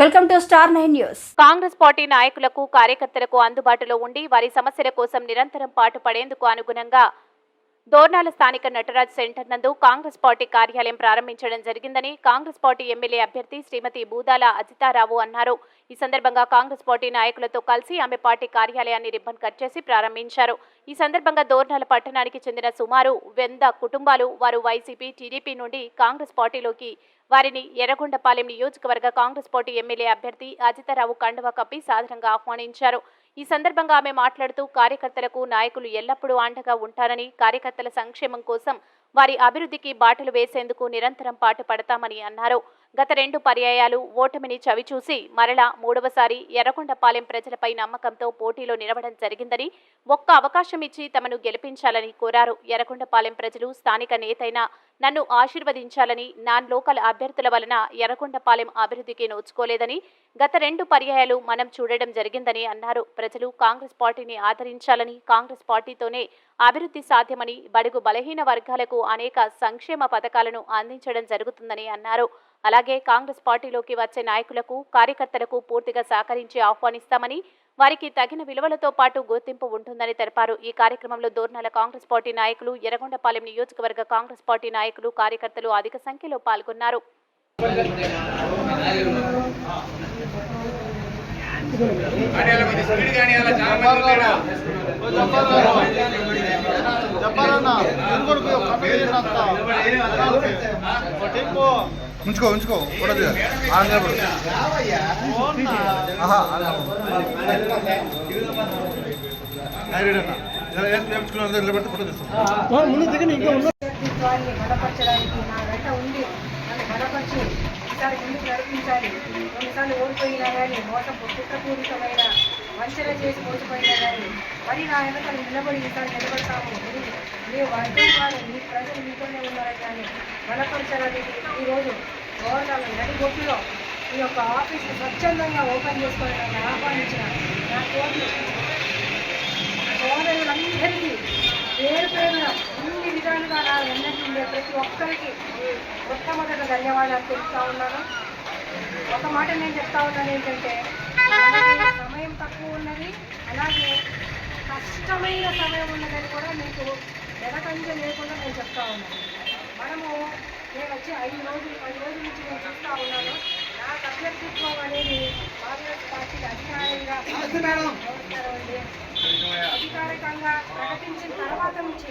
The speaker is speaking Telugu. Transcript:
Welcome to star 9 news. Congress party నాయకులకు కార్యకర్తలకు అందుబాటులో ఉండి వారి సమస్యల కోసం నిరంతరం పాటుపడేందుకు అనుగుణంగా దోర్నాల స్థానిక నటరాజ్ సెంటర్ నందు కాంగ్రెస్ పార్టీ కార్యాలయం ప్రారంభించడం జరిగిందని కాంగ్రెస్ పార్టీ ఎమ్మెల్యే అభ్యర్థి శ్రీమతి బూదాల అజితారావు అన్నారు. ఈ సందర్భంగా కాంగ్రెస్ పార్టీ నాయకులతో కలిసి ఆమె పార్టీ కార్యాలయాన్ని రిబ్బన్ కట్ చేసి ప్రారంభించారు. ఈ సందర్భంగా దోర్నాల పట్టణానికి చెందిన సుమారు 100 కుటుంబాలు వారు వైసీపీ, టీడీపీ నుండి కాంగ్రెస్ పార్టీలోకి వారిని ఎర్రగొండపాలెం నియోజకవర్గ కాంగ్రెస్ పార్టీ ఎమ్మెల్యే అభ్యర్థి అజితారావు కండువా కప్పి సాదరంగా ఆహ్వానించారు. ఈ సందర్భంగా ఆమె మాట్లాడుతూ కార్యకర్తలకు నాయకులు ఎల్లప్పుడూ అండగా ఉంటారని, కార్యకర్తల సంక్షేమం కోసం వారి అభివృద్ధికి బాటలు వేసేందుకు నిరంతరం పాటుపడతామని అన్నారు. గత 2 పర్యాయాలు ఓటమిని చవిచూసి మరలా 3వసారి ఎర్రగొండపాలెం ప్రజలపై నమ్మకంతో పోటీలో నిలవడం జరిగిందని, ఒక్క అవకాశం ఇచ్చి తమను గెలిపించాలని కోరారు. ఎర్రగొండపాలెం ప్రజలు స్థానిక నేతైన నన్ను ఆశీర్వదించాలని, నాన్ లోకల్ అభ్యర్థుల వలన ఎర్రగొండపాలెం అభివృద్ధికి నోచుకోలేదని గత 2 పర్యాయాలు మనం చూడడం జరిగిందని అన్నారు. ప్రజలు కాంగ్రెస్ పార్టీని ఆదరించాలని, కాంగ్రెస్ పార్టీతోనే అభివృద్ధి సాధ్యమని, బడుగు బలహీన వర్గాలకు అనేక సంక్షేమ పథకాలను అందించడం జరుగుతుందని అన్నారు. అలాగే కాంగ్రెస్ పార్టీలోకి వచ్చే నాయకులకు, కార్యకర్తలకు పూర్తిగా సహకరించి ఆహ్వానిస్తామని, వారికి తగిన విలువలతో పాటు గుర్తింపు ఉంటుందని తెలిపారు. ఈ కార్యక్రమంలో దోర్నాల కాంగ్రెస్ పార్టీ నాయకులు, ఎర్రగొండపాలెం నియోజకవర్గ కాంగ్రెస్ పార్టీ నాయకులు, కార్యకర్తలు అధిక సంఖ్యలో పాల్గొన్నారు. ఉంచుకో బలపరచడానికి నా వెంట ఉండి నన్ను బలపరిచి ఈసారి ముందుకు నడిపించాలి. కొన్నిసార్లు ఓడిపోయినా కానీ, కుట్రపూరితమైన వంచన చేసి ఓడిపోయినా కానీ మరి నా వెనకాల నిలబడి ఈసారి నిలబడతాము. మీ వర్గం వారు, మీ ప్రజలు మీతోనే ఉన్నారని కానీ బలపరచాలని ఈరోజు గవర్నర్ నడిగొట్టులో ఈ యొక్క ఆఫీస్ని స్వచ్ఛందంగా ఓపెన్ చేసుకోవాలని ఆహ్వానించిన నా కోర్టు సోదరులందరికీ పేరు పేరున అన్ని విధాలుగా నా వెన్నట్టుండే ప్రతి ఒక్కరికి మొట్టమొదట ధన్యవాదాలు తెలుపుతా ఉన్నాను. ఒక మాట నేను చెప్తా ఉన్నాను ఏంటంటే, సమయం తక్కువ ఉన్నది, అలాగే కష్టమైన సమయం ఉన్నదని కూడా మీకు వెనకంజ లేకుండా నేను చెప్తా ఉన్నాను. నేను వచ్చి 10 రోజుల నుంచి నేను చూస్తూ ఉన్నాను. నాకు అభ్యర్థిత్వం అనేది కాంగ్రెస్ పార్టీకి అధికారికంగా ప్రకటించిన తర్వాత నుంచి